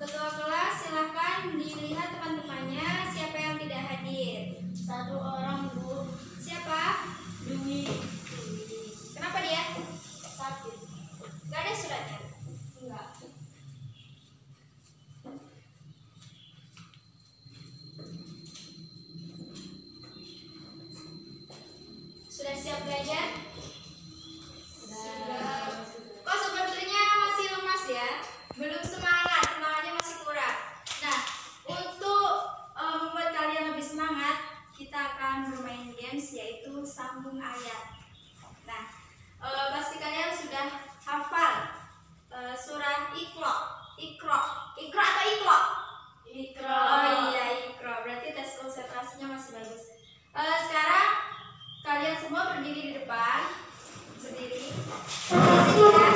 Ketua kelas silakan dilihat teman-temannya siapa yang tidak hadir. 1 orang, Bu. Siapa? Dwi. Kenapa dia? Sakit. Gak ada suratnya? Enggak. Sudah siap belajar? Sudah. Kok sepertinya masih lemas ya? Belum semangat, semangatnya masih kurang. Nah, untuk membuat kalian lebih semangat, kita akan bermain games yaitu sambung ayat. Nah, pasti kalian sudah hafal surah Iqra. Iqra atau Iqra? Iqra. Oh iya, Iqra. Berarti tes konsentrasinya masih bagus. Sekarang kalian semua berdiri di depan. Berdiri. Di sini ya.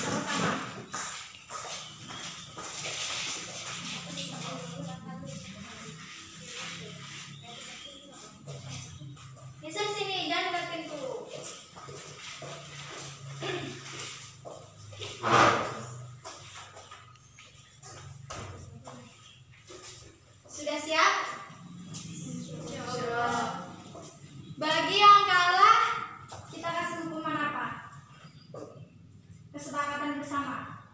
Sama-sama. Geser sini, jangan dekat pintu. Sudah siap? Bagi yang kalah, kita kasih hukuman apa? Kesepakatan bersama.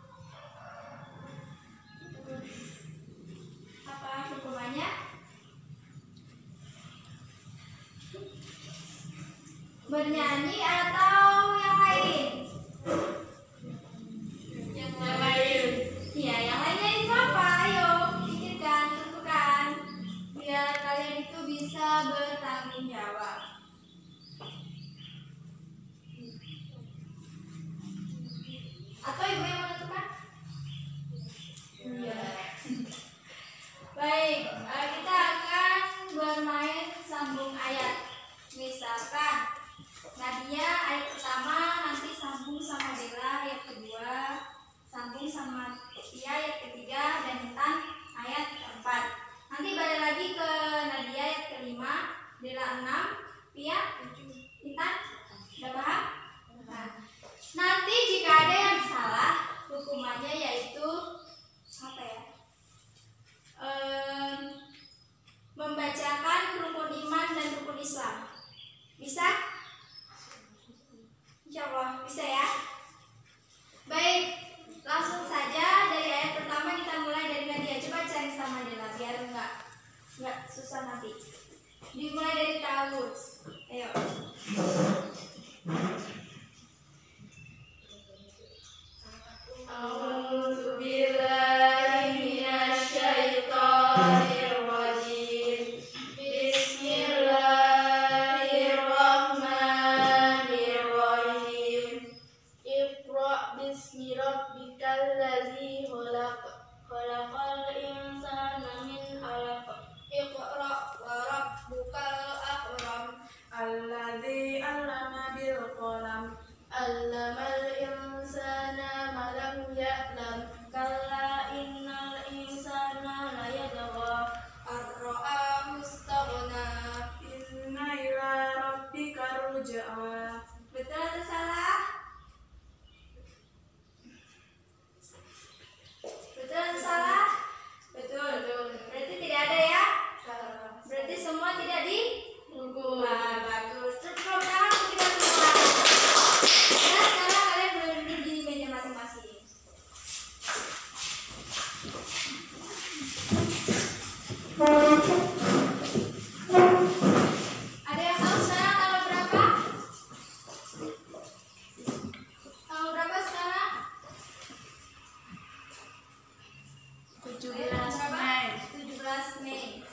Apa hukumannya? Bernyanyi atau yang lain? Yang lain. Iya, yang lainnya itu apa? Ayo, pikirkan, tentukan. Biar kalian itu bisa bertanggung jawab. Atau ibu yang menentukan? Iya. Baik, kita akan bermain sambung ayat. Misalkan Nadia ayat pertama nanti sambung sama Bella ayat kedua, sambung sama Tia ayat ketiga, dan Intan ayat keempat. Nanti balik lagi ke Nadia ayat kelima, Bella 6, Tia 7, Intan udah paham? Nah, nanti jika ada yang salah, hukumannya yaitu apa ya? Membacakan rukun iman dan rukun Islam. Bisa? Insya Allah bisa ya. Baik, langsung saja dari ayat pertama kita mulai dari Nadia. Coba cari sama Dela biar nggak susah nanti. Dimulai dari Talud. Ayo. A'udzu billahi minasyaitonir rajim. Bismillahirrahmanirrahim. Iqra bismi rabbikal ladzi khalaq. Khalaqal insana min 'alaq. Iqra wa rabbukal akram. Alladzi 'allama bil qalam. 'Allamal insana ma lam ya'lam. Kalla innal insana layatgha. Ar-ra'ahu istaghna. Inna ila rabbika ruj'a. Betul atau salah? Betul atau salah? Betul. Berarti tidak ada ya? Salah. Berarti semua tidak di? Hukum. Wah, bagus. Terus program kita semua. Nah, sekarang kalian boleh duduk di meja masing-masing. Ada yang tahu sekarang tanggal berapa? Tanggal berapa sekarang? 17 Mei. 17 Mei.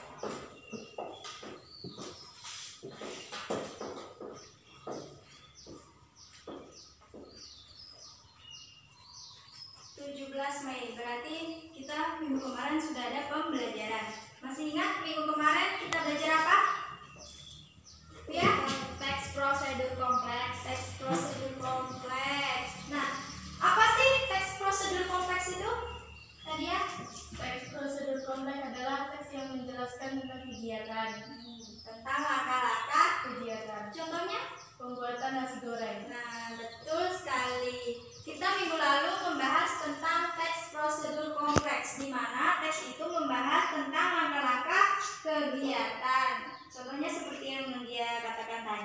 Mei, berarti kita minggu kemarin sudah ada pembelajaran. Masih ingat minggu kemarin kita belajar apa? Ya, teks prosedur kompleks. Nah,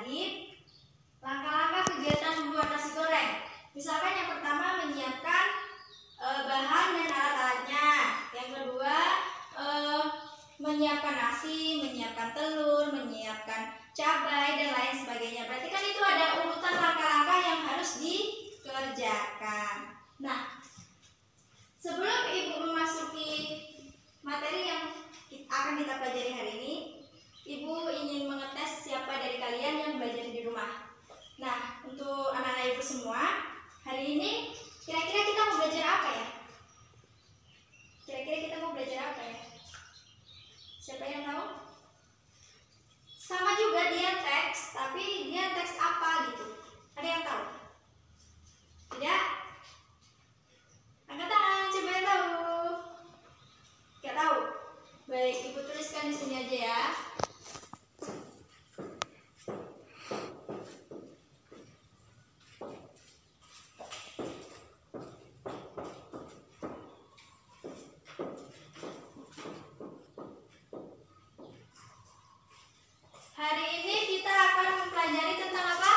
hari, langkah-langkah kegiatan membuat nasi goreng. Misalkan yang pertama menyiapkan bahan dan alat-alatnya. Yang kedua menyiapkan nasi, menyiapkan telur, menyiapkan cabai dan lain sebagainya. Berarti kan itu ada urutan langkah-langkah yang harus dikerjakan. Nah, sebelum Ibu memasuki materi yang akan kita pelajari hari ini, Ibu ingin mengetes siapa dari kalian yang belajar di rumah. Nah, untuk anak-anak Ibu semua, hari ini kira-kira kita mau belajar apa ya? Kira-kira kita mau belajar apa ya? Siapa yang tahu? Sama juga dia teks, tapi dia teks apa gitu? Ada yang tahu? Tidak? Angkat tangan, coba yang tahu. Gak tahu? Baik, Ibu tuliskan di sini aja ya. Hari ini kita akan mempelajari tentang apa?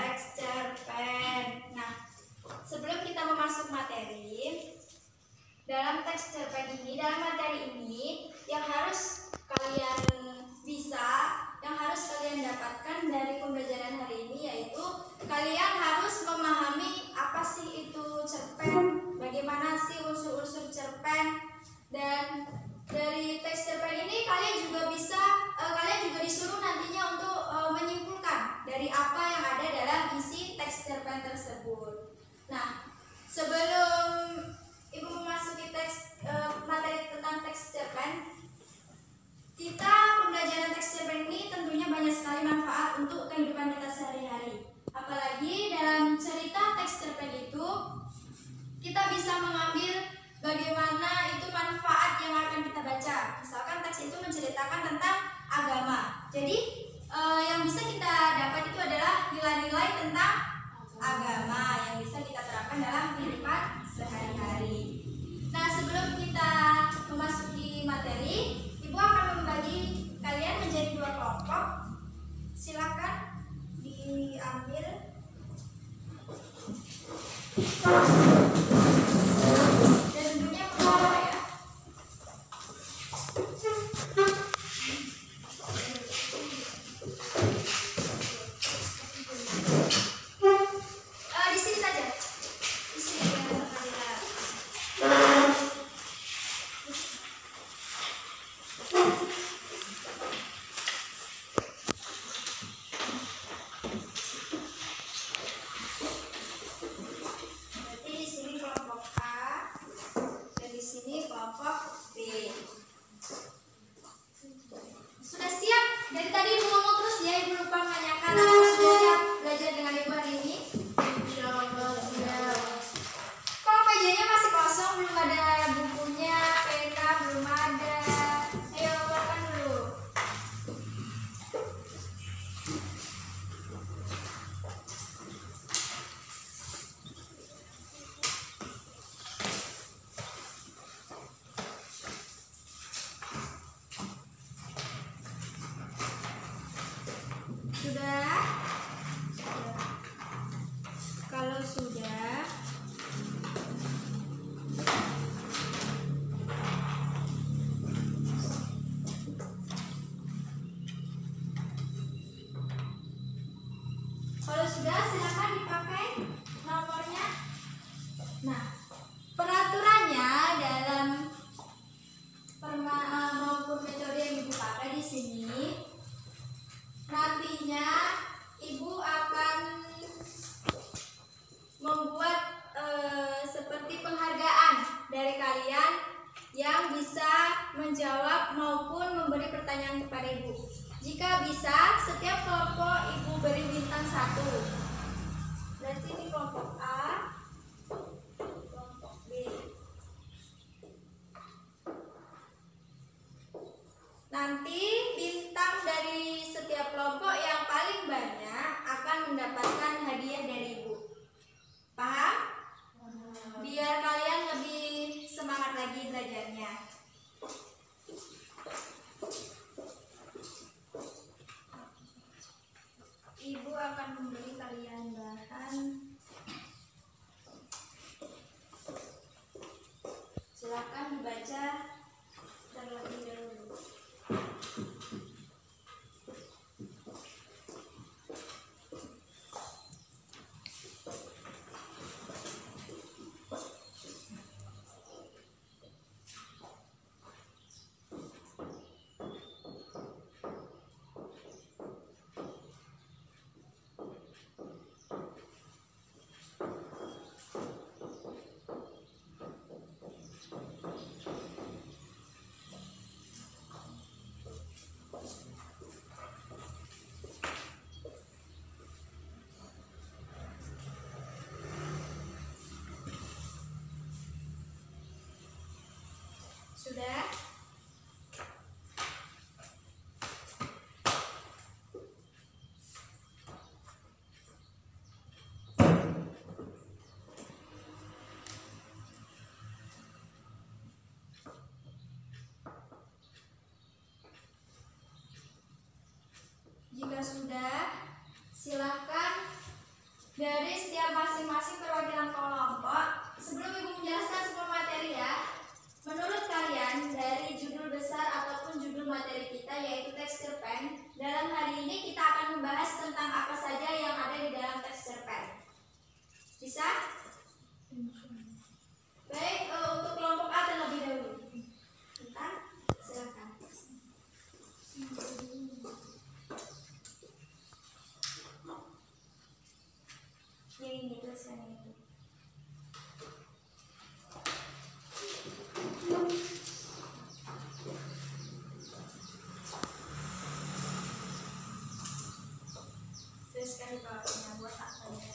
Teks cerpen. Nah, sebelum kita memasuk materi, dalam teks cerpen ini, dalam materi ini, yang harus kalian bisa, yang harus kalian dapatkan dari pembelajaran hari ini, yaitu kalian harus memahami apa sih itu cerpen, bagaimana sih unsur-unsur cerpen, dan dari teks cerpen ini kalian juga disuruh nantinya untuk menyimpulkan dari apa yang ada dalam isi teks cerpen tersebut. Nah, sebelum Ibu memasuki materi tentang teks cerpen, pembelajaran teks cerpen ini tentunya banyak sekali manfaat untuk kehidupan kita sehari-hari. Apalagi dalam cerita teks cerpen itu, kita bisa mengambil bagaimana itu manfaat yang akan kita baca. Misalkan teks itu menceritakan tentang agama. Jadi yang bisa kita dapat itu adalah nilai-nilai tentang agama yang bisa kita terapkan dalam kehidupan sehari-hari. Nah, sebelum kita memasuki materi, Ibu akan membagi kalian menjadi 2 kelompok. Silakan diambil. Dan tentunya pertama ya. Di sini saja. Di sini ya, berarti di sini kelompok A dan di sini kelompok B. Sudah siap? Dari tadi Ibu ngomong terus ya, Ibu lupa menanyakan apakah sudah siap belajar dengan Ibu hari ini? Insyaallah sudah. Kok pejanya masih kosong, belum ada bukunya, pena belum ada. Ayo keluarkan dulu. Sudah? Kalau sudah, silakan dipakai nomornya. Nah, peraturannya dalam maupun metode yang Ibu pakai di sini, nantinya Ibu akan membuat seperti penghargaan dari kalian yang bisa menjawab maupun memberi pertanyaan kepada Ibu. Jika bisa, setiap kelompok Ibu beri bintang 1. Berarti ini kelompok A, kelompok B. Nanti bintang dari setiap kelompok yang paling banyak akan mendapatkan hadiah dari Ibu. Paham? Biar kalian lebih semangat lagi belajarnya. Sudah? Jika sudah, silakan dari setiap masing-masing perwakilan kelompok. Sebelum Ibu menjelaskan semua materi ya, menurut kalian dari judul besar ataupun judul materi kita yaitu teks cerpen, dalam hari ini kita akan membahas tentang apa saja yang ada di dalam teks cerpen. Bisa? Baik, untuk kelompok A terlebih dahulu. Bentar, silakan. Ini tulisannya itu. Tuliskan di bawahnya buat akalnya.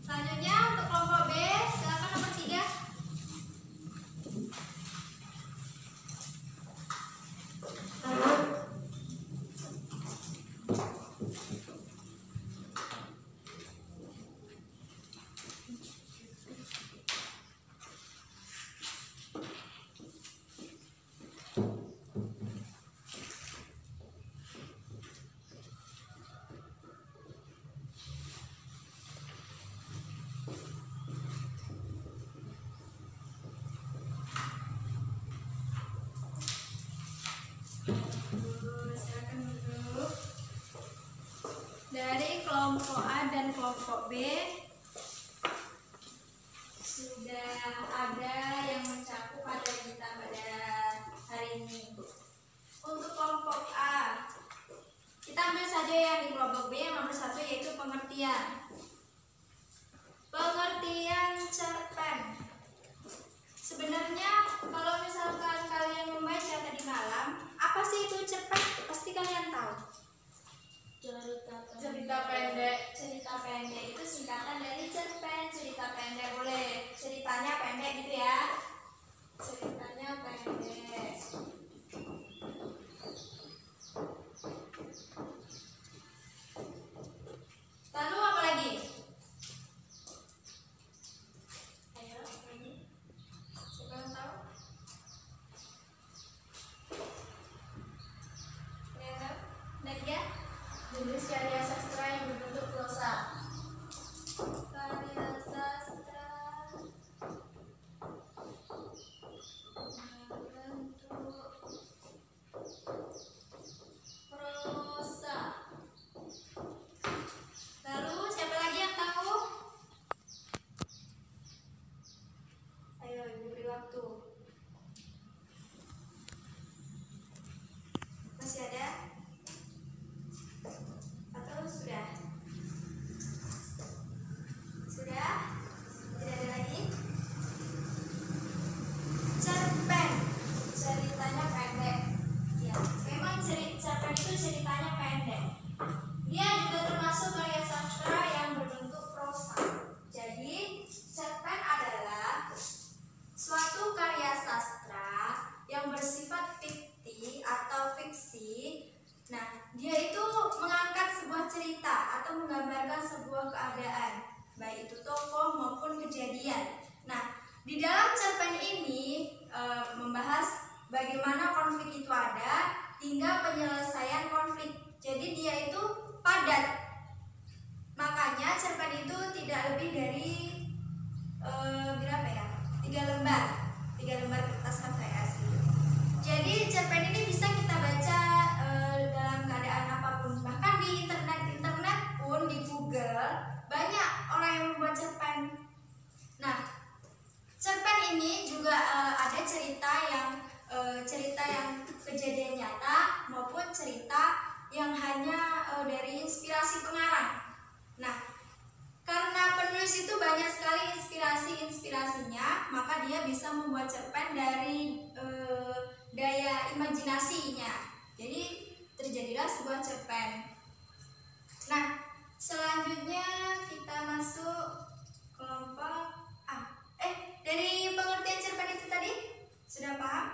Selanjutnya untuk kelompok B, silakan nomor 3. Silakan duduk. Dari kelompok A dan kelompok B sudah ada yang mencakup materi kita pada hari ini. Untuk kelompok A, kita ambil saja yang di kelompok B yang nomor 1 yaitu pengertian. Pengertian cerpen. Sebenarnya kalau misalkan kalian membaca tadi malam, apa sih itu cerpen? Pasti kalian tahu. Cerita pendek. Cerita pendek itu singkatan dari cerpen. Cerita pendek boleh. Ceritanya pendek gitu ya. Ceritanya pendek. Lalu apa lagi? Ayo, lagi. Siapa yang tahu? Kalian tahu? Nadia? Jenis karya sastra yang berbentuk prosa. Karya sastra berbentuk prosa. Lalu siapa lagi yang tahu? Ayo Ibu beri waktu. Masih ada? Atau sudah? Sudah? Tidak ada lagi? Cerpen. Ceritanya pendek. Ya, memang cerpen itu ceritanya pendek. Dia juga termasuk karya sastra yang berbentuk prosa. Jadi, cerpen adalah suatu karya sastra yang bersifat fikti atau fiksi. Nah, dia itu mengangkat sebuah cerita atau menggambarkan sebuah keadaan, baik itu tokoh maupun kejadian. Nah, di dalam cerpen ini membahas bagaimana konflik itu ada tinggal penyelesaian konflik. Jadi dia itu padat. Makanya cerpen itu tidak lebih dari berapa ya? 3 lembar. 3 lembar kertas HVS gitu. Jadi cerpen ini bisa kita baca dalam keadaan apapun. Bahkan di internet pun, di Google, banyak orang yang membuat cerpen. Nah, cerpen ini juga ada cerita yang kejadian nyata maupun cerita yang hanya dari inspirasi pengarang. Nah, karena penulis itu banyak sekali inspirasinya, maka dia bisa membuat cerpen dari daya imajinasinya. Jadi terjadilah sebuah cerpen. Nah, selanjutnya kita masuk kelompok A. Dari pengertian cerpen itu tadi sudah paham?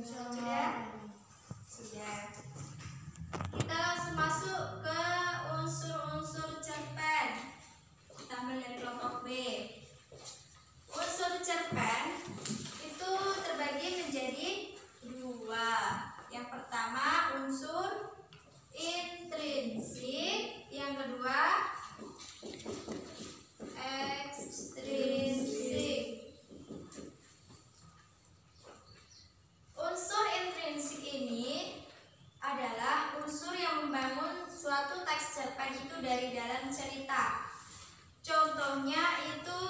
Sudah. Kita langsung masuk ke unsur-unsur cerpen. Kita ambil dari kelompok B. Unsur cerpen itu terbagi menjadi 2. Yang pertama unsur intrinsik, yang kedua ekstrinsik. Unsur intrinsik ini adalah unsur yang membangun suatu teks cerpen itu dari dalam cerita. Contohnya itu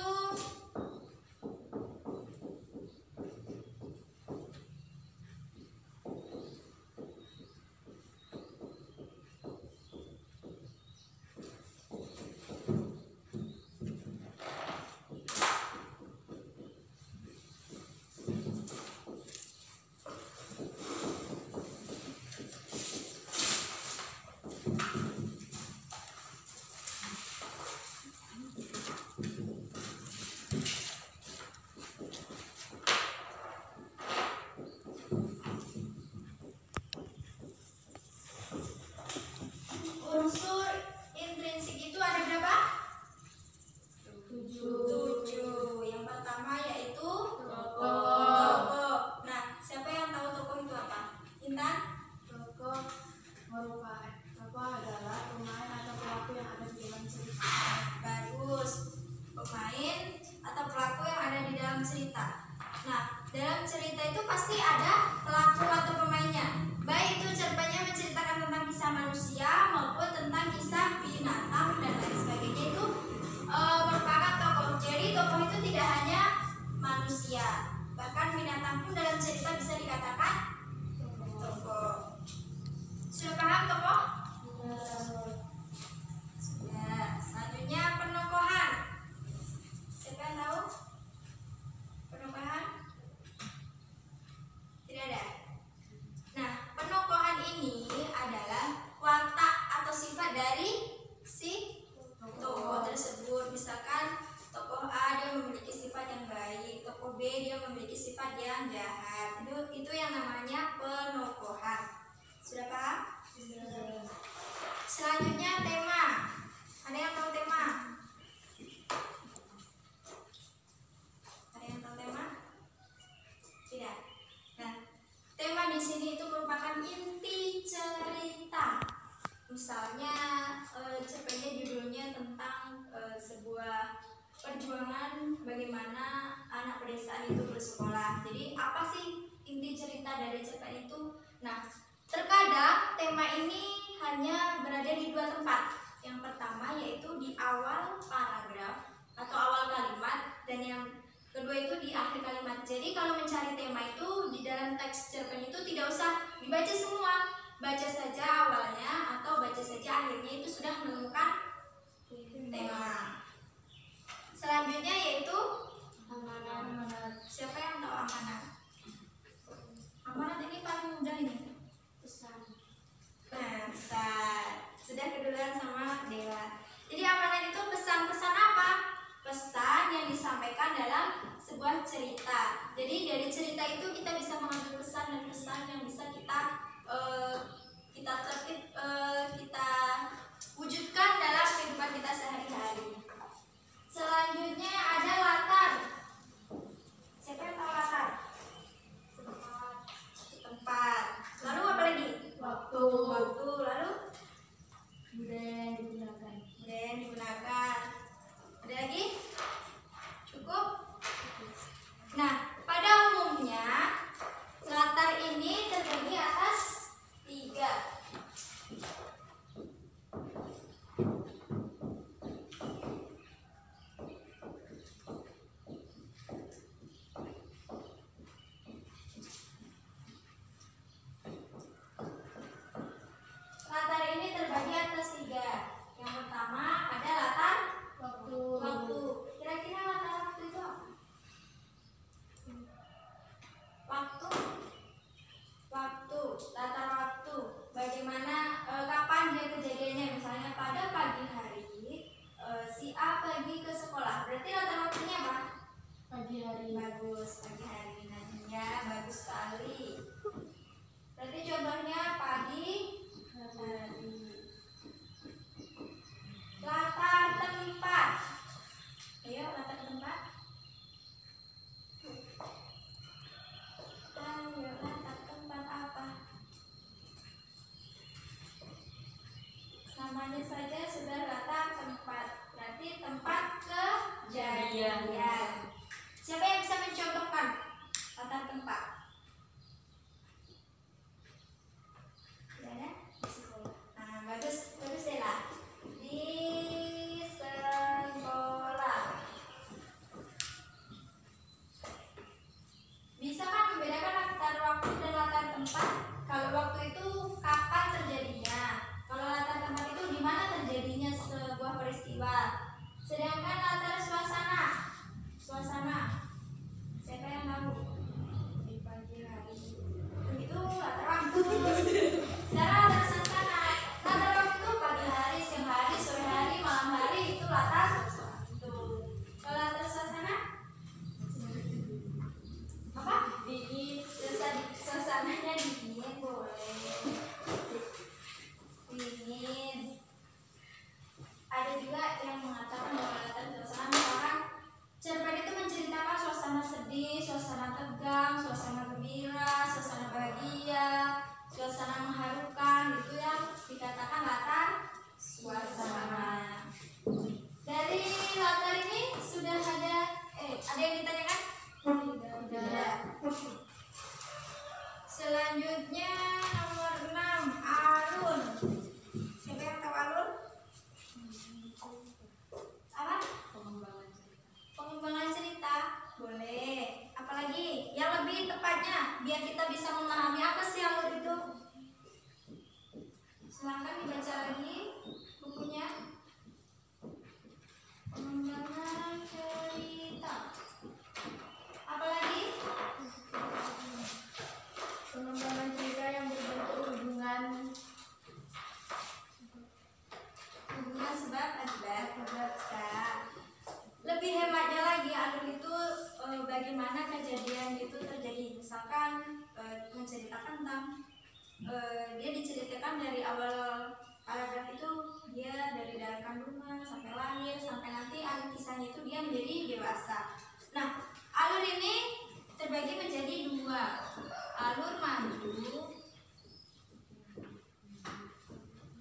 unsur intrinsik itu ada berapa? 7. Yang pertama yaitu tokoh. Nah, siapa yang tahu tokoh itu apa? Intan? Tokoh adalah pemain atau pelaku yang ada di dalam cerita. Bagus. Pemain atau pelaku yang ada di dalam cerita. Nah, dalam cerita itu pasti ada pelaku atau pemainnya. Baik itu cerpennya menceritakan tentang kisah manusia maupun tentang kisah binatang dan lain sebagainya, itu merupakan tokoh. Jadi tokoh itu tidak hanya manusia, bahkan binatang pun dalam cerita bisa dikatakan tokoh. Sudah paham tokoh? Sudah. Selanjutnya penokohan. Siapa yang tahu penokohan? Tidak ada. Nah, penokohan ini adalah watak atau sifat dari si tokoh tersebut. Misalkan tokoh A dia memiliki sifat yang baik, tokoh B dia memiliki sifat yang jahat. Itu yang namanya penokohan. Sudah paham? Sudah. Selanjutnya tema. Ada yang tahu tema? Ada yang tahu tema? Tidak. Nah, tema di sini itu merupakan inti cerita. Misalnya cerpennya judulnya tentang sebuah perjuangan bagaimana anak pedesaan itu bersekolah. Jadi apa sih inti cerita dari cerpen itu? Nah, terkadang tema ini hanya berada di 2 tempat. Yang pertama yaitu di awal paragraf atau awal kalimat, dan yang kedua itu di akhir kalimat. Jadi kalau mencari tema itu di dalam teks cerpen itu tidak usah dibaca semua, baca saja awalnya atau baca saja akhirnya, itu sudah menemukan tema. Selanjutnya yaitu amanat. Siapa yang tahu amanat? Amanat ini paling mudah ini. Pesan. Nah, pesan. Sudah keduluan sama Dewa. Jadi amanat itu pesan-pesan apa? Pesan yang disampaikan dalam sebuah cerita. Jadi dari cerita itu kita bisa mengambil pesan dan pesan yang bisa kita kita wujudkan dalam kehidupan kita sehari-hari. Selanjutnya ada latar. Siapa yang tahu latar? Tempat. Lalu Bagus, pagi hari Nadia, bagus sekali. Berarti contohnya pagi hari. Latar tempat. Ayo, latar tempat. Ayo, latar tempat apa? Namanya saja sudah latar tempat. Berarti tempat kejadian. Siapa yang bisa mencontohkan latar tempat? Tidak ada? Di sekolah. Nah, bagus Dela. Di sekolah. Bisa kan membedakan antara waktu dan latar tempat? Kalau waktu itu kapan terjadinya? Kalau latar tempat itu di mana terjadinya sebuah peristiwa. Sedangkan latar suasana. Siapa yang tahu? Di pagi hari. Itu latar waktu. Sekarang latar suasana. Latar waktu itu pagi hari, siang hari, sore hari, malam hari, itu latar waktu. Kalau latar suasana? Apa? Dingin. Suasananya dingin boleh. Dingin. Ada juga yang mengatakan bahwa latar suasana misalkan cerpen itu menceritakan suasana sedih, suasana tegang, suasana gembira, suasana bahagia, suasana mengharukan, itu yang dikatakan latar suasana. Dari latar ini sudah ada yang ditanyakan? Tidak. Selanjutnya nomor 6, alun. Siapa yang tahu alun? Apa? Pengembangan cerita. Boleh. Apalagi yang lebih tepatnya biar kita bisa memahami apa sih alur itu. Silahkan dibaca lagi bukunya. Pengembangan cerita. Apalagi? Pengembangan cerita yang berbentuk hubungan Sebab akibat. Lebih hebatnya lagi alur itu bagaimana kejadian itu terjadi. Misalkan menceritakan tentang dia diceritakan dari awal paragraf itu dia dari dalam kandungan sampai lahir sampai nanti akhir kisahnya itu dia menjadi dewasa. Nah, alur ini terbagi menjadi 2, alur maju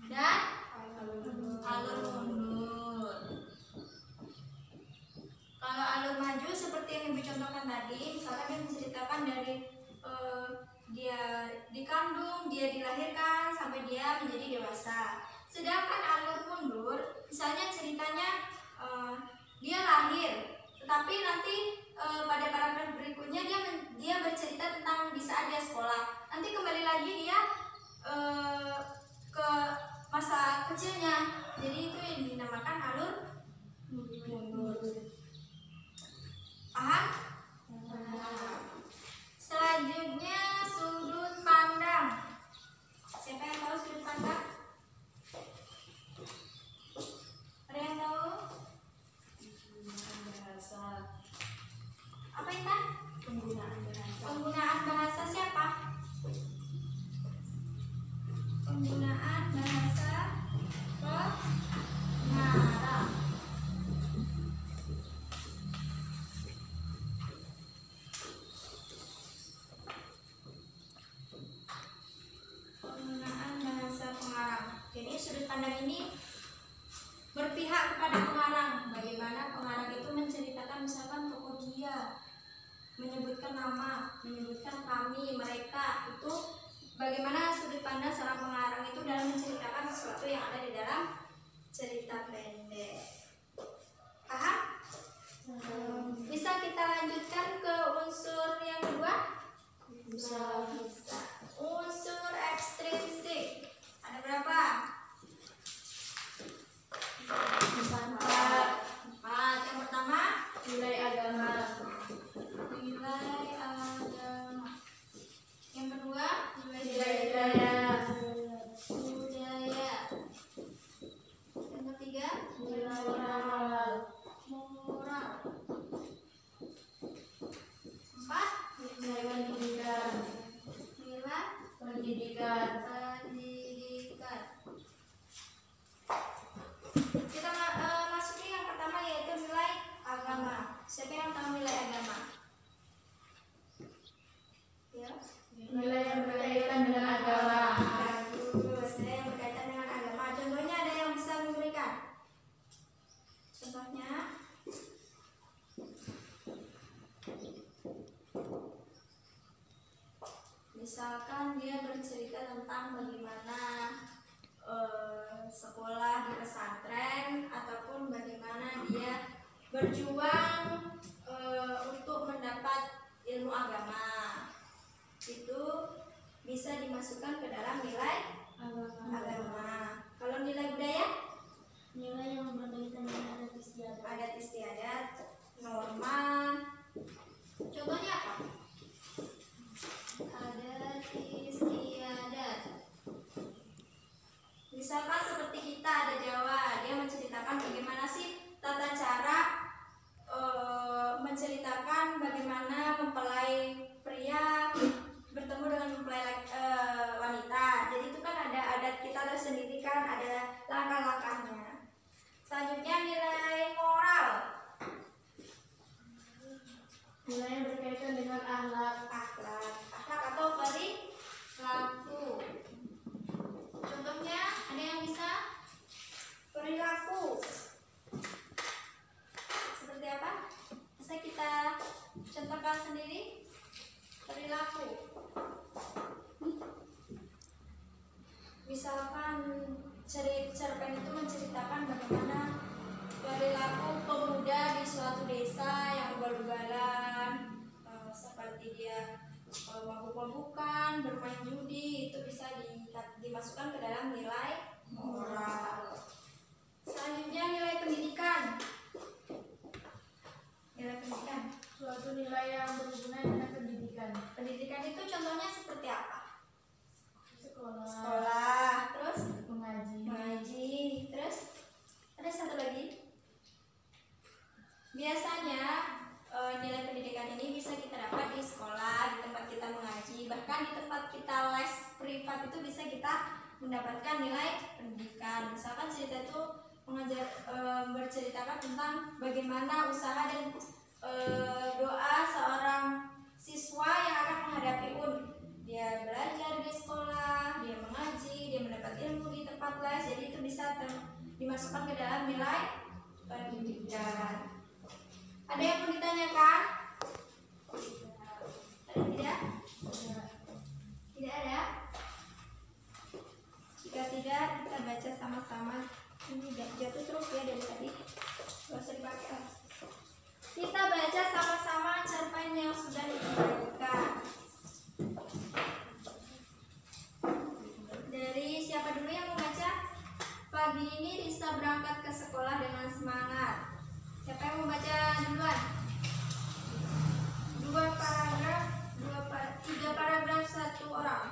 dan alur mundur. Kalau alur maju seperti yang Ibu contohkan tadi, misalkan dia menceritakan dari dia dikandung, dia dilahirkan sampai dia menjadi dewasa. Sedangkan alur mundur, misalnya ceritanya dia lahir, tetapi nanti pada paragraf berikutnya dia bercerita tentang di saat dia sekolah. Nanti kembali lagi dia ke masa kecilnya. Jadi itu yang dinamakan alur mundur. Paham? Selanjutnya sudut pandang. Siapa yang tahu sudut pandang? Ada yang tahu? bahasa. Apa itu? Penggunaan bahasa siapa? Penggunaan bahasa pengarang. Penggunaan bahasa pengarang. Jadi sudut pandang ini berpihak kepada pengarang. Bagaimana pengarang itu menceritakan misalkan tokoh dia, menyebutkan nama, menyebutkan kami, mereka, itu bagaimana sudut pandang seorang pengarang itu dalam menceritakan sesuatu yang ada di dalam cerita pendek. Paham? Bisa kita lanjutkan ke unsur yang kedua? Bisa. Unsur ekstrinsik. Ada berapa? 4. Yang pertama, Nilai agama. nilai agama. Yang kedua, Nilai budaya. budaya. Yang ketiga, Nilai moral. moral. Nilai pendidikan. Nilai Pendidikan. pendidikan. Kita masuki yang pertama yaitu nilai agama. Siapa yang tahu nilai agama? Ya. Nilai yang berkaitan dengan agama. Bagus, nilai yang berkaitan dengan agama. Contohnya ada yang bisa memberikan? Contohnya? Misalkan dia bercerita tentang bagaimana sekolah di pesantren ataupun bagaimana dia berjuang untuk mendapat ilmu agama. Itu bisa dimasukkan ke dalam nilai agama. Kalau nilai budaya? Nilai yang berkaitan dengan adat istiadat. Adat istiadat, norma. Contohnya apa? Adat istiadat. Misalkan seperti kita ada Jawa, dia menceritakan bagaimana sih tata cara menceritakan bagaimana mempelai pria bertemu dengan mempelai wanita. Jadi itu kan ada adat kita tersendiri kan, ada langkah-langkahnya. Selanjutnya nilai moral. Nilai yang berkaitan dengan akhlak. Akhlak atau perilaku. Contohnya ada yang bisa perilaku. Seperti apa? Bisa kita contohkan sendiri perilaku. Misalkan cerpen itu menceritakan bagaimana perilaku pemuda di suatu desa yang ugal-ugalan, seperti dia mabuk-mabukan, bermain judi, itu bisa dimasukkan ke dalam nilai moral. Selanjutnya nilai pendidikan. Nilai pendidikan. Suatu nilai yang berhubungan dengan pendidikan. Pendidikan itu contohnya seperti apa? Sekolah. Terus Mengaji. terus ada satu lagi. Biasanya nilai pendidikan ini bisa kita dapat di sekolah, di tempat kita mengaji, bahkan di tempat kita les privat itu bisa kita mendapatkan nilai pendidikan. Misalkan cerita itu berceritakan tentang bagaimana usaha dan doa seorang siswa yang akan menghadapi UN. Dia belajar di sekolah, dia mengaji, dia mendapat ilmu di tempat les, jadi itu bisa dimasukkan ke dalam nilai pendidikan. Ada yang mau ditanyakan? Tidak? Tidak ada? Jika tidak, kita baca sama-sama. Ini jatuh terus ya dari tadi. Gak usah dipakai. Kita baca sama-sama cerpen yang sudah diberikan. Dari siapa dulu yang mau baca? Pagi ini Risa berangkat ke sekolah dengan semangat. Siapa yang mau baca duluan? 3 paragraf 1 orang.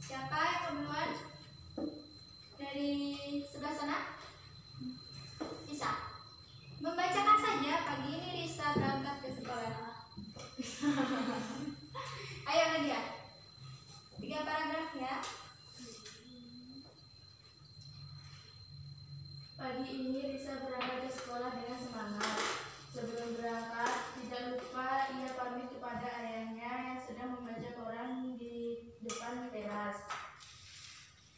Siapa yang mau duluan? Dari sebelah sana? Bisa. Membacakan saja. Pagi ini Risa berangkat ke sekolah. Ayo lagi ya. 3 paragraf ya. Pagi ini Risa berangkat ke sekolah dengan semangat. Sebelum berangkat, tidak lupa ia pamit kepada ayahnya yang sedang membaca koran di depan teras.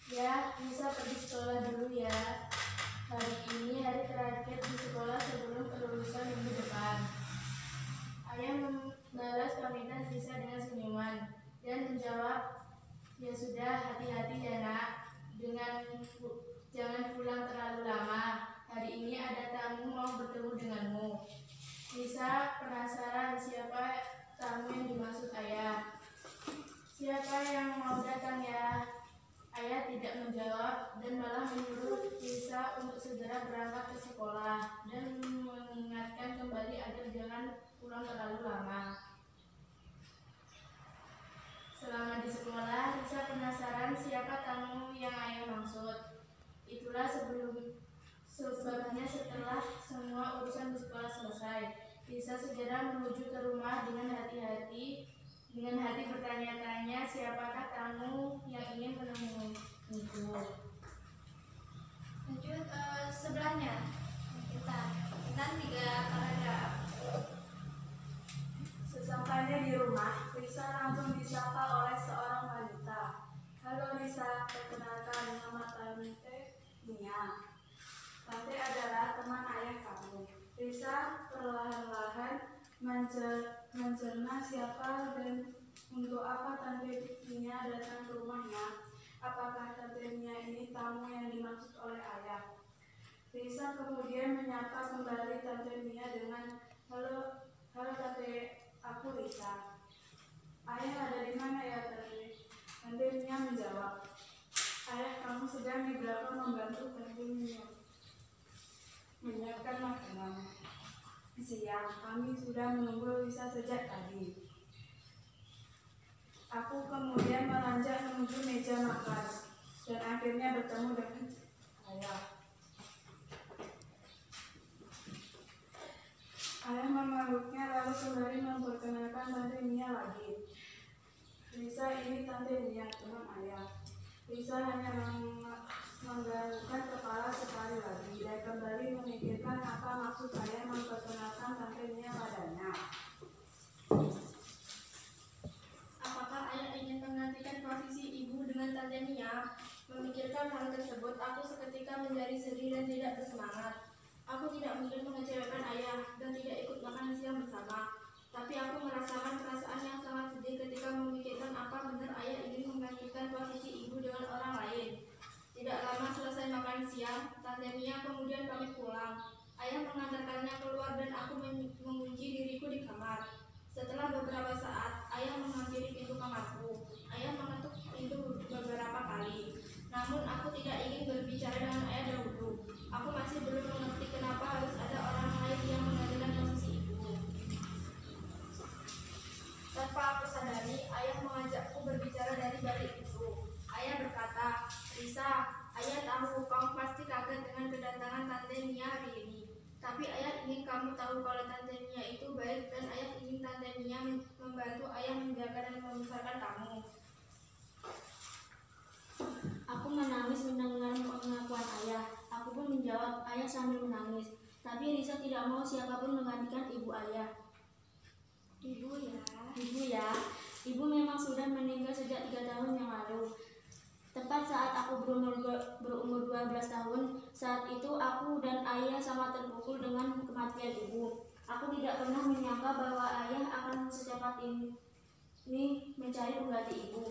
Ya, Risa pergi sekolah dulu ya. Hari ini hari terakhir di sekolah sebelum kelulusan minggu depan. Ayah membalas pamitan Risa dengan senyuman dan menjawab, ya sudah, hati-hati ya nak. Jangan pulang terlalu lama. Hari ini ada tamu mau bertemu denganmu. Risa penasaran siapa tamu yang dimaksud ayah. Siapa yang mau datang ya? Ayah tidak menjawab dan malah menyuruh Risa untuk segera berangkat ke sekolah dan mengingatkan kembali agar jangan pulang terlalu lama. Selama di sekolah, Risa penasaran siapa tamu yang ayah maksud. Itulah sebabnya setelah semua urusan di sekolah selesai, Risa segera menuju ke rumah dengan hati bertanya-tanya, siapakah tamu yang ingin menemuiku. Lanjut sebelahnya kita 3 paragraf. Sesampainya di rumah, Risa langsung disapa oleh seorang wanita. Halo Risa, perkenalkan nama Tante Mia. Tante adalah teman ayah kamu. Risa perlahan-lahan mencerna siapa dan untuk apa Tante Mia datang ke rumahnya. Apakah Tante Mia ini tamu yang dimaksud oleh ayah? Risa kemudian menyapa kembali Tante Mia dengan halo Tante, aku Risa. Ayah ada di mana ya Tante? Tante Mia menjawab, ayah kamu sedang di belakang membantu Tante Mia menyiapkan makanan siang. Kami sudah menunggu Risa sejak tadi. Aku kemudian beranjak menuju meja makan dan akhirnya bertemu dengan ayah. Ayah memeluknya lalu kembali memperkenalkan Tante Mia lagi. Risa ini Tante Mia, teman ayah. Risa hanya menganggukkan kepala sekali lagi dan kembali memikirkan apa maksud ayah memperkenalkan Tante Mia padanya. Apakah ayah ingin menggantikan posisi ibu dengan Tante Mia? Memikirkan hal tersebut, aku seketika menjadi sedih dan tidak bersemangat. Aku tidak mungkin mengecewakan ayah dan tidak ikut makan siang bersama. Tapi aku merasakan perasaan yang sangat sedih ketika memikirkan apa benar ayah ingin menggantikan posisi ibu dengan orang lain. Tidak lama selesai makan siang, Tante Mia kemudian pamit pulang. Ayah mengantarkannya keluar dan aku mengunci diriku di kamar. Setelah beberapa saat, ayah menghampiri pintu kamarku. Ayah mengetuk pintu beberapa kali. Namun aku tidak ingin berbicara dengan ayah dahulu. Aku masih belum mengerti kenapa harus ada orang lain yang menggantikan posisi ibu. Tanpa aku sadari, ayah mengajakku berbicara dari balik pintu. Ayah berkata, Risa, ayah tahu kamu pasti kaget dengan kedatangan Tante Mia hari ini. Tapi ayah ingin kamu tahu kalau Tante Mia itu baik dan ayah ingin Tante Mia membantu ayah menjaga dan membesarkan kamu. Aku menangis mendengar pengakuan ayah. Aku pun menjawab ayah sambil menangis. Tapi Risa tidak mau siapapun menggantikan ibu ayah. Ibu Ya, ibu memang sudah meninggal sejak 3 tahun yang lalu. Tepat saat aku berumur 12 tahun, saat itu aku dan ayah sangat terpukul dengan kematian ibu. Aku tidak pernah menyangka bahwa ayah akan secepat ini mencari pengganti ibu.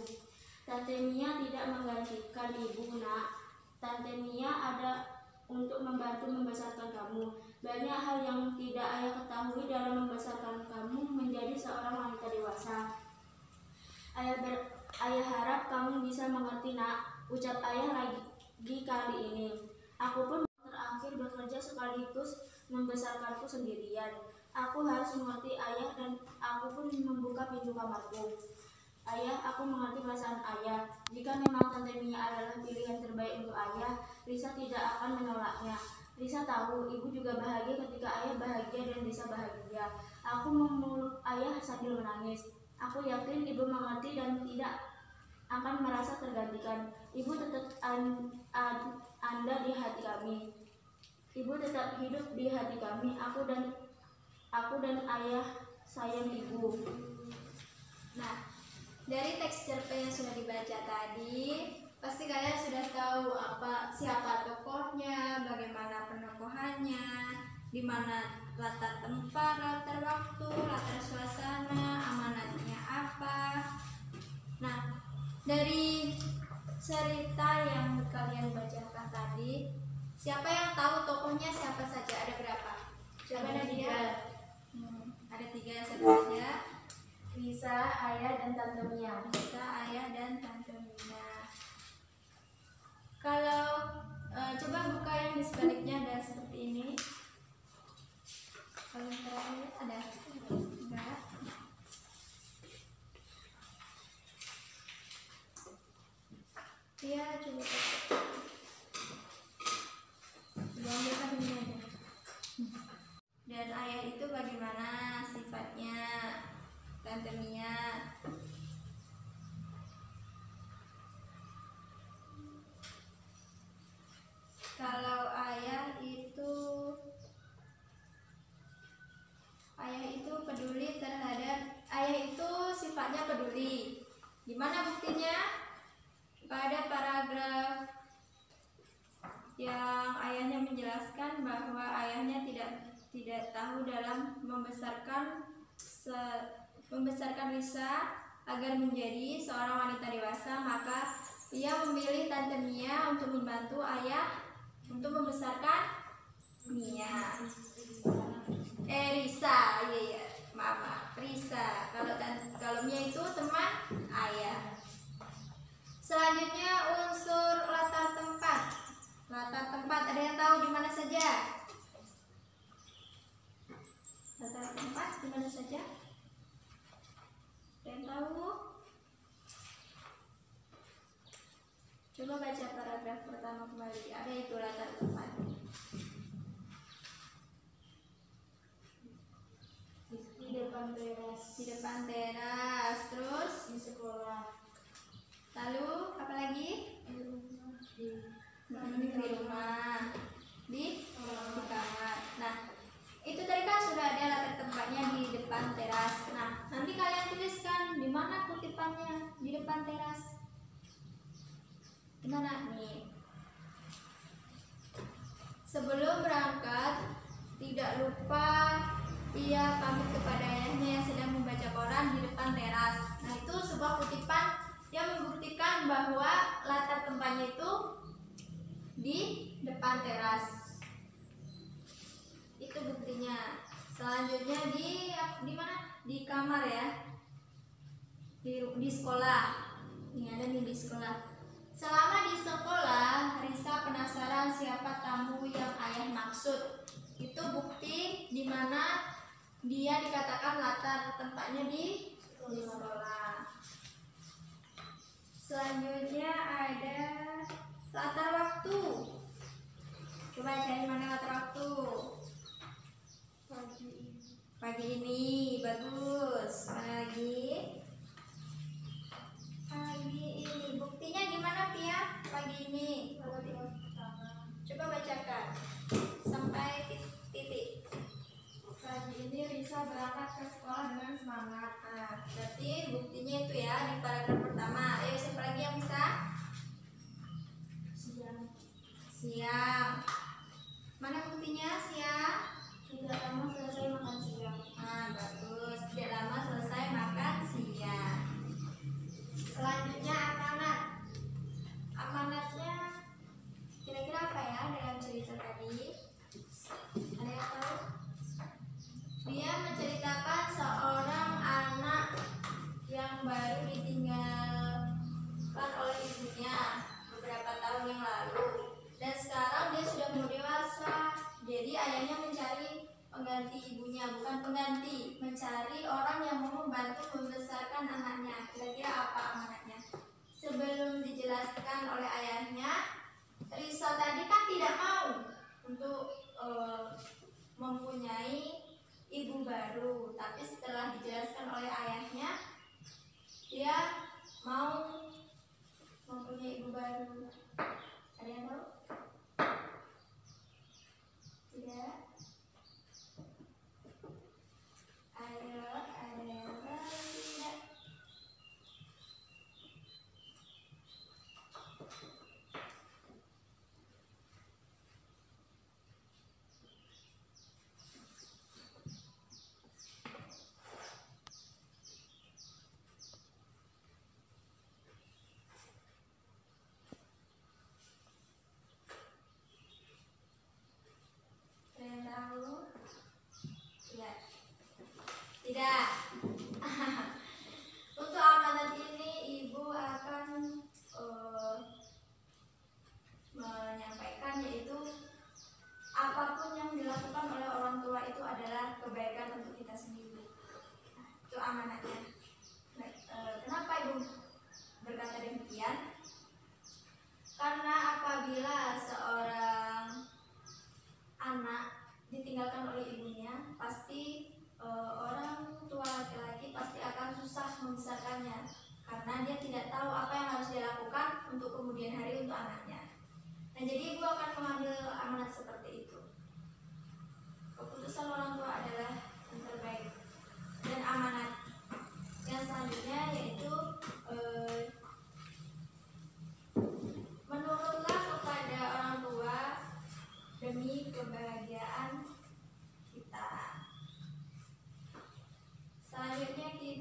Tante Mia tidak menggantikan ibu, nak. Tante Mia ada untuk membantu membesarkan kamu. Banyak hal yang tidak ayah ketahui dalam membesarkan kamu menjadi seorang wanita dewasa. Ayah harap kamu bisa mengerti, nak, ucap ayah lagi kali ini. Aku pun terakhir bekerja sekaligus membesarkanku sendirian. Aku harus mengerti ayah dan aku pun membuka pintu kamarku. Ayah, aku mengerti perasaan ayah. Jika memang Tante Mia adalah pilihan terbaik untuk ayah, Risa tidak akan menolaknya. Risa tahu ibu juga bahagia ketika ayah bahagia dan Risa bahagia. Aku memeluk ayah sambil menangis. Aku yakin ibu mengerti dan tidak akan merasa tergantikan. Ibu tetap ada di hati kami. Ibu tetap hidup di hati kami. Aku dan ayah sayang ibu. Nah, dari teks cerpen yang sudah dibaca tadi, pasti kalian sudah tahu siapa tokohnya, bagaimana penokohannya, di mana latar tempat, latar waktu, latar suasana, amanatnya apa. Nah, dari cerita yang kalian bacakan tadi, siapa yang tahu tokohnya siapa saja? Ada berapa? Coba Nadia. Ada 3, siapa saja? Risa, ayah, dan Tante Mia. Risa, ayah, dan Tante Mia. Kalau coba buka yang di sebaliknya ada seperti ini. Kalau terakhir ada enggak? Iya, coba pakai. Jangan lupa ini aja. Dan ayah itu bagaimana peduli terhadap ayah itu sifatnya peduli. Gimana buktinya? Pada paragraf yang ayahnya menjelaskan bahwa ayahnya tidak tahu dalam membesarkan Lisa agar menjadi seorang wanita dewasa, maka ia memilih Tante Mia untuk membantu ayah untuk membesarkan Mia. Risa, iya, maaf, Risa. Kalau Mia itu teman ayah. Selanjutnya unsur latar tempat. Latar tempat, ada yang tahu di mana saja? Latar tempat di mana saja? Ada yang tahu? Coba baca paragraf pertama kembali. Ada itu latar tempat. Di depan teras. Di depan teras, terus Di sekolah. lalu apa lagi? Di rumah, di kamar. Nah, itu tadi kan sudah ada latar tempatnya di depan teras. Nah, nanti kalian tuliskan di mana kutipannya di depan teras. Di mana nih? Sebelum berangkat, tidak lupa ia pamit kepada ayahnya yang sedang membaca koran di depan teras. Nah, itu sebuah kutipan yang membuktikan bahwa latar tempatnya itu di depan teras. Itu buktinya. Selanjutnya di mana? Di kamar ya. Di sekolah. Ini ada nih di sekolah. Selama di sekolah, Risa penasaran siapa tamu yang ayah maksud. Itu bukti di mana dia dikatakan latar tempatnya di sekolah. Selanjutnya ada latar waktu. Coba cari mana latar waktu. Pagi ini bagus. Mana lagi? Pagi ini. Buktinya gimana Pia? Pagi ini. Coba bacakan sampai titik. Pagi ini Risa berangkat ke sekolah dengan semangat. Nah, berarti buktinya itu ya di paragraf pertama. Ayo siapa lagi yang bisa? Siang. Mana buktinya siang? Tidak lama selesai makan siang. Nah, bagus. Tidak lama selesai makan siang. Selanjutnya amanat. Amanatnya kira-kira apa ya dalam cerita tadi? Ada yang tahu? Dia menceritakan seorang anak yang baru ditinggalkan oleh ibunya beberapa tahun yang lalu, dan sekarang dia sudah mau dewasa. Jadi ayahnya mencari pengganti ibunya, bukan pengganti, mencari orang yang mau membantu membesarkan anaknya. Kira-kira apa amanatnya? Sebelum dijelaskan oleh ayahnya, Risa tadi kan tidak mau untuk mempunyai ibu baru, tapi setelah dijelaskan oleh ayahnya, dia mau mempunyai ibu baru. Ada yang tahu? Tidak? Ayo, ada yang tahu tidak? Ada yang tahu? Tidak. Tidak. Untuk amanat ini ibu akan menyampaikan, yaitu apapun yang dilakukan oleh orang tua itu adalah kebaikan untuk kita sendiri. Nah, itu amanatnya. Baik, kenapa ibu berkata demikian? Karena apabila seorang anak ditinggalkan oleh ibunya, pasti orang tua laki-laki pasti akan susah membesarkannya, karena dia tidak tahu apa yang harus dia lakukan untuk kemudian hari untuk anaknya. Nah, jadi ibu akan mengambil amanat seperti itu. Keputusan orang tua adalah yang terbaik.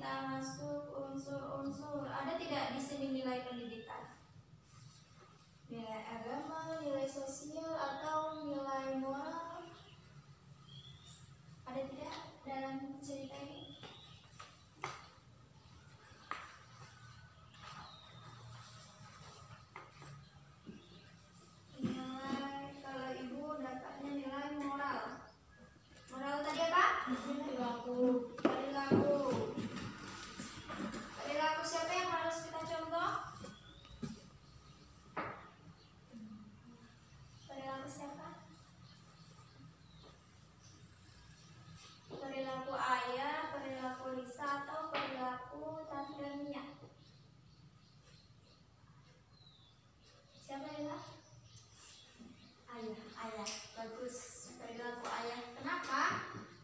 kita masuk unsur-unsur. Ada tidak di sini nilai pendidikan? Nilai agama, nilai sosial, atau nilai moral? Ada tidak dalam cerita ini? Nilai, kalau ibu dapatnya nilai moral. Moral tadi apa? Perilaku. Perilaku. Perilaku siapa yang harus kita contoh? Perilaku siapa? Perilaku ayah, perilaku Lisa, atau perilaku Tante Mia? Siapa ya? Ayah. Bagus. Perilaku ayah. Kenapa?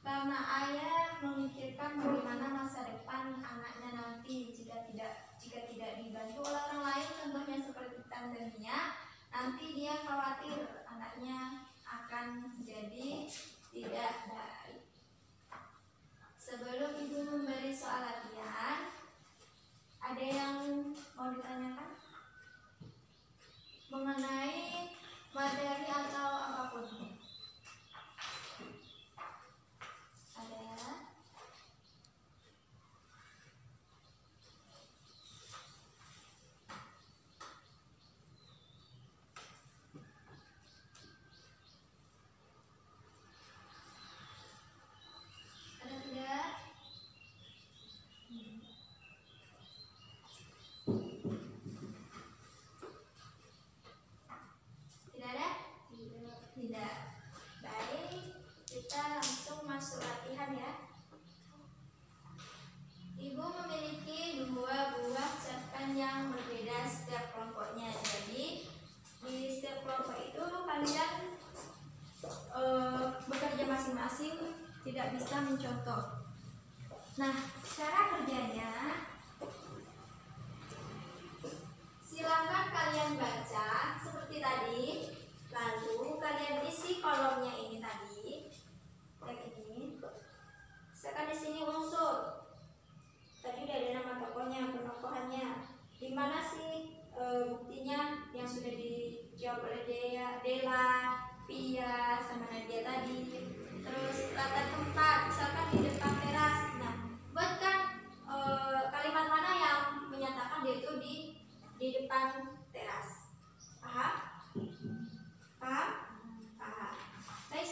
Karena ayah memikirkan bagaimana masa depan anaknya nanti jika tidak dibantu oleh orang lain, contohnya seperti Tante Mia, nanti dia khawatir anaknya akan jadi tidak baik. Sebelum ibu memberi soal latihan, ada yang mau ditanyakan mengenai materi atau apapun? Ada? Ada tidak? Tidak ada? Tidak. Baik, kita langsung masuk latihan ya. Ibu memiliki 2 buah cerpen yang berbeda setiap kelompoknya. Jadi di setiap kelompok itu kalian bekerja masing-masing, tidak bisa mencontoh. Nah, cara kerjanya, silakan kalian baca seperti tadi, lalu kalian isi kolomnya ini tadi, kayak ini. Misalkan di sini unsur, tadi udah ada nama tokohnya, penokohannya. Di mana sih buktinya yang sudah dijawab oleh Dela, Pia, sama Nadia tadi. Terus latar tempat, misalkan di depan teras. Nah, buatkan kalimat mana yang menyatakan dia itu di depan teras. Paham? Paham? Paham. Baik,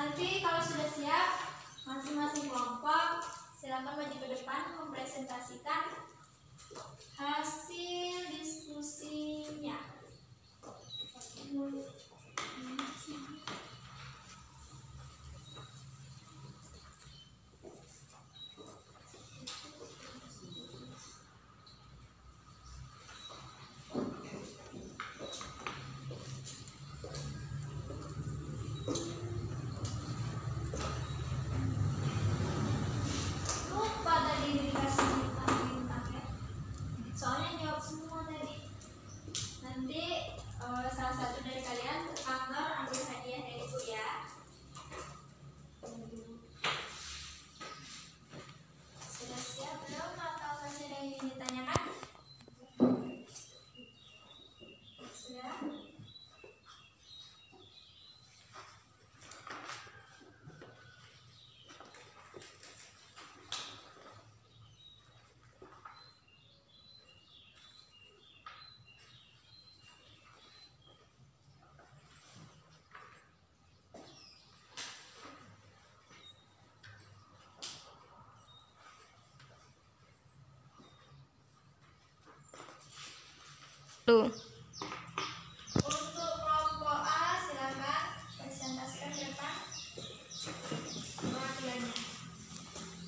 Nanti kalau sudah siap, masing-masing kelompok silakan maju ke depan mempresentasikan hasil diskusinya. Lupa tadi dikasih bintang ya. Soalnya jawab semua tadi. Nanti salah satu dari kalian ke kantor ambil hadiah dari ibu ya. Sudah siap belum atau masih ada yang ingin ditanyakan? Sudah? Tuh. Untuk kelompok A silakan presentasikan ke depan perwakilannya.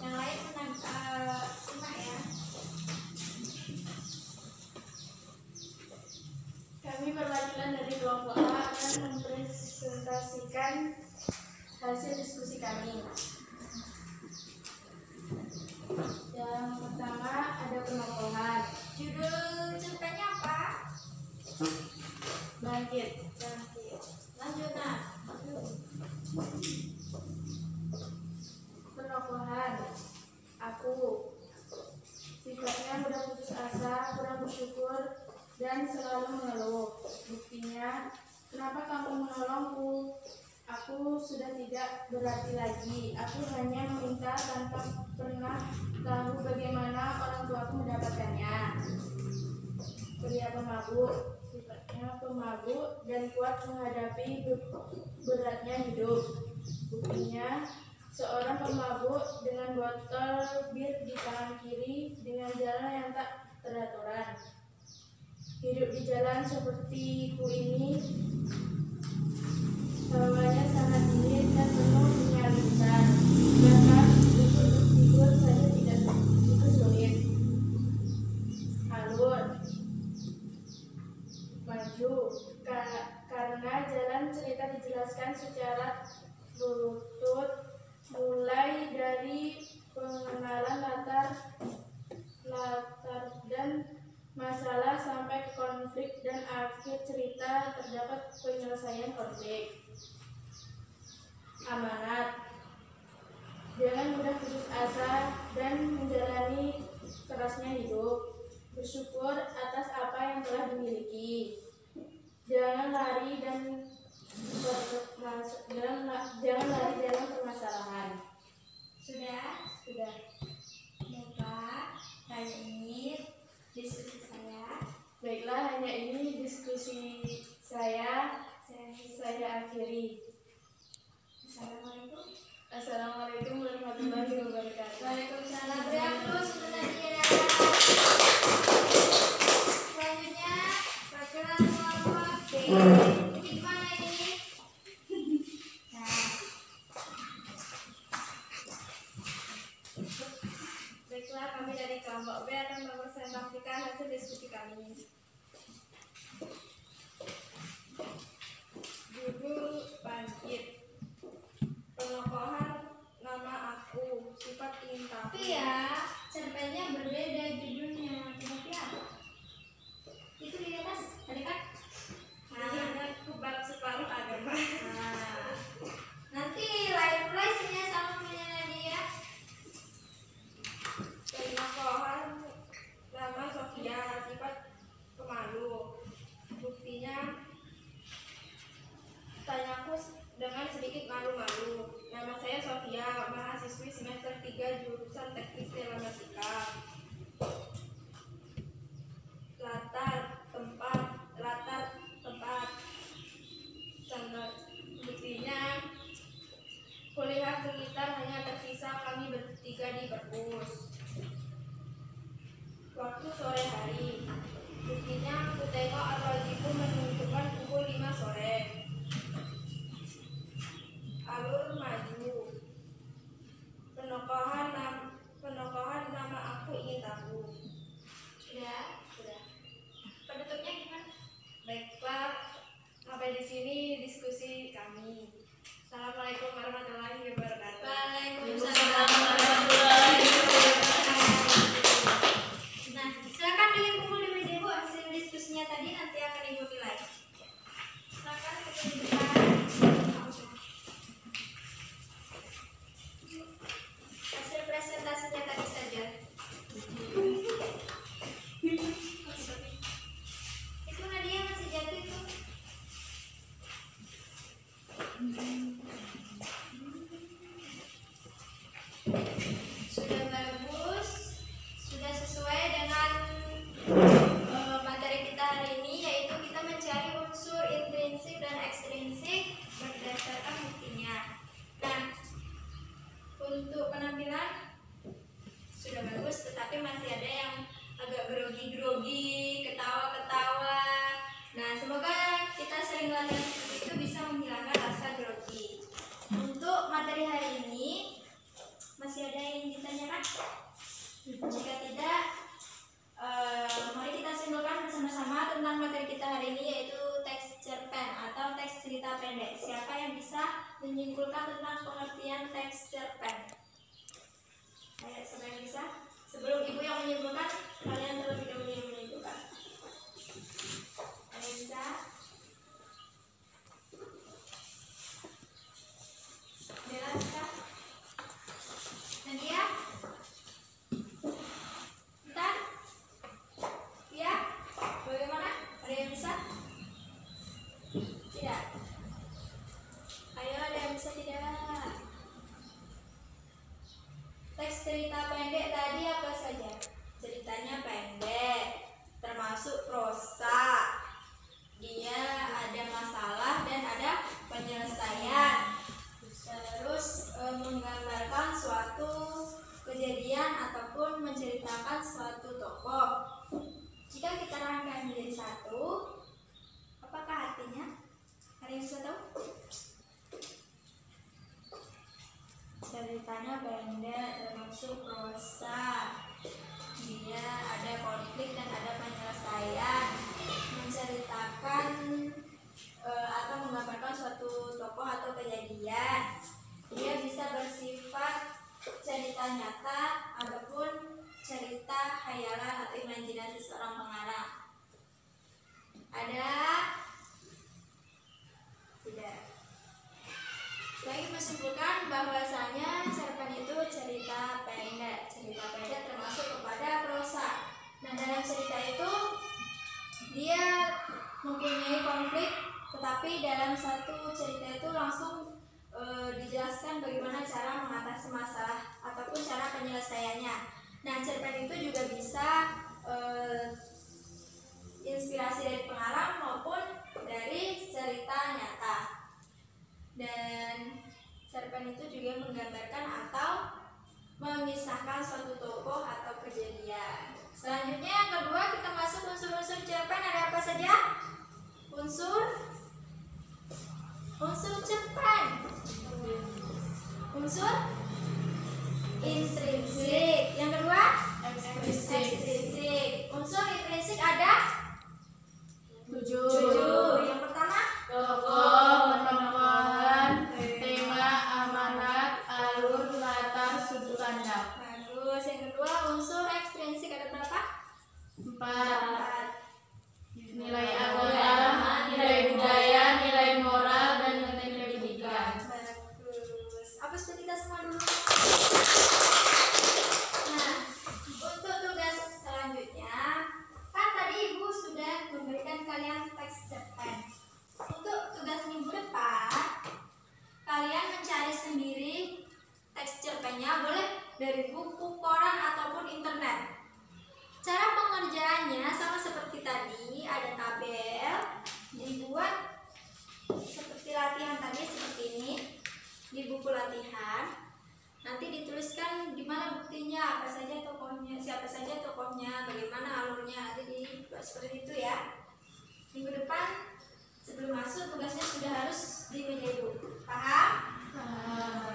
Yang lain simak ya. Kami perwakilan dari kelompok A akan mempresentasikan hasil diskusi kami. Yang pertama ada penokohan. Judul cerpennya apa? Bangkit. Lanjut nah. Penokohan. Aku sifatnya mudah putus asa, kurang bersyukur, dan selalu mengeluh. Buktinya, kenapa kamu menolongku? Aku sudah tidak berarti lagi. Aku hanya meminta tanpa pernah tahu bagaimana orang tuaku mendapatkannya. Pria pemabuk, sifatnya pemabuk dan kuat menghadapi beratnya hidup. Buktinya, seorang pemabuk dengan botol bir di tangan kiri dengan jalan yang tak teraturan. Hidup di jalan sepertiku ini, hawanya sangat dingin dan penuh kenyalitan. Bahkan untuk tidur saja tidak begitu sulit. Alur maju karena jalan cerita dijelaskan secara berurut, mulai dari pengenalan latar dan masalah sampai konflik, dan akhir cerita terdapat penyelesaian konflik. Amanat, jangan mudah putus asa dan menjalani kerasnya hidup. Bersyukur atas apa yang telah dimiliki. Jangan lari jangan lari dalam permasalahan. Sudah? Sudah. Baiklah, hanya ini diskusi saya. Baiklah, hanya ini diskusi saya akhiri. Assalamualaikum. Assalamualaikum warahmatullahi wabarakatuh. Waalaikumsalam. Beriak terus untuk Nadia. Selanjutnya, perwakilan kelompok B. Ini gimana ini? Nah. Baiklah, kami dari kelompok B akan mempresentasikan hasil diskusi kami. Judul bangkit. Penokohan nama aku, sifat ingin tahu. Tapi ya, cerpennya berbeda judulnya. Tapi apa? Itu di atas, tadi kan? Nah, kebab separuh agama. Nah, nanti lain pula isinya sama punya Nadia. Penokohan nama Sofia, sifat pemalu. Buktinya, tanyaku dengan sedikit malu-malu. Nama saya Sofia, mahasiswi semester 3 jurusan Teknik Telematika. istirahat sekitar hanya tersisa kami bertiga di perpus. Waktu sore hari, buktinya aku tengok al-wajibu menunjukkan pukul 5 sore. Alur maju. Penokohan nama aku ingin tahu. Sudah. Penutupnya gimana? Baiklah, sampai di sini diskusi kami. Assalamualaikum warahmatullahi wabarakatuh. Waalaikumsalam warahmatullahi wabarakatuh. Nah, silakan dikumpul di meja ibu hasil diskusinya tadi nanti akan ibu nilai. Silakan ketunjukkan hasil presentasinya tadi saja. Itu Nadia masih jatuh itu. Sudah bagus, sudah sesuai dengan materi kita hari ini, yaitu kita mencari unsur intrinsik dan ekstrinsik berdasarkan buktinya. Nah, untuk penampilan sudah bagus, tetapi masih ada yang agak grogi-grogi, ketawa-ketawa. Nah, semoga kita sering latihan seperti itu bisa menghilangkan rasa grogi. Untuk materi hari ini masih ada yang ditanyakan? Jika tidak, mari kita simpulkan bersama-sama tentang materi kita hari ini, yaitu teks cerpen atau teks cerita pendek. Siapa yang bisa menyimpulkan tentang pengertian teks cerpen? Ayo, siapa yang bisa? Sebelum ibu yang menyimpulkan, kalian terlebih dahulu yang menyimpulkan. Ada yang bisa? Bella bisa? Nadia? Bentar? Ya? Bagaimana? Ada yang bisa? Tidak? Ayo, ada yang bisa tidak? Teks cerita pendek tadi apa saja? Ceritanya pendek, termasuk prosa. Dia ada masalah dan ada penyelesaian. Terus menggambarkan suatu kejadian ataupun menceritakan suatu tokoh. Jika kita rangkai menjadi satu, apakah artinya? Ada yang bisa tahu? Ceritanya pendek, termasuk prosa. Dia ada konflik dan ada penyelesaian. Menceritakan atau menggambarkan suatu tokoh atau kejadian. Dia bisa bersifat cerita nyata ataupun cerita khayalan atau imajinasi seorang pengarang. Ada? Tidak. Lagi menyimpulkan bahwasanya cerpen itu cerita pendek. Cerita pendek termasuk kepada prosa. Nah, dalam cerita itu dia mempunyai konflik, tetapi dalam satu cerita itu langsung dijelaskan bagaimana cara mengatasi masalah ataupun cara penyelesaiannya. Nah, cerpen itu juga bisa inspirasi dari pengarang maupun dari cerita nyata. Dan cerpen itu juga menggambarkan atau mengisahkan suatu tokoh atau kejadian. Selanjutnya yang kedua, kita masuk unsur-unsur cerpen. Ada apa saja? Unsur cerpen. Unsur intrinsik. Yang kedua, ekstrinsik. Unsur intrinsik ada 7. Yang pertama, Tokoh, penokohan, tema, amanat, alur, latar, sudut pandang. bagus. Yang kedua, unsur ekstrinsik ada berapa? 4. Nilai agama, nilai budaya, nilai moral, dan nilai pendidikan. Bagus. Apa sudah kita semua dulu? Nah, untuk tugas selanjutnya, kan tadi ibu sudah memberikan kalian teks cerpen. Untuk tugas minggu depan, kalian mencari sendiri teks cerpennya, boleh dari buku, koran, ataupun internet. Cara pengerjaannya sama seperti tadi, ada tabel, dibuat seperti latihan tadi seperti ini. di buku latihan nanti dituliskan di mana buktinya, apa saja tokohnya, siapa saja tokohnya, bagaimana alurnya, nanti dibuat seperti itu ya. Minggu depan sebelum masuk tugasnya sudah harus di meja ibu. Paham? Paham.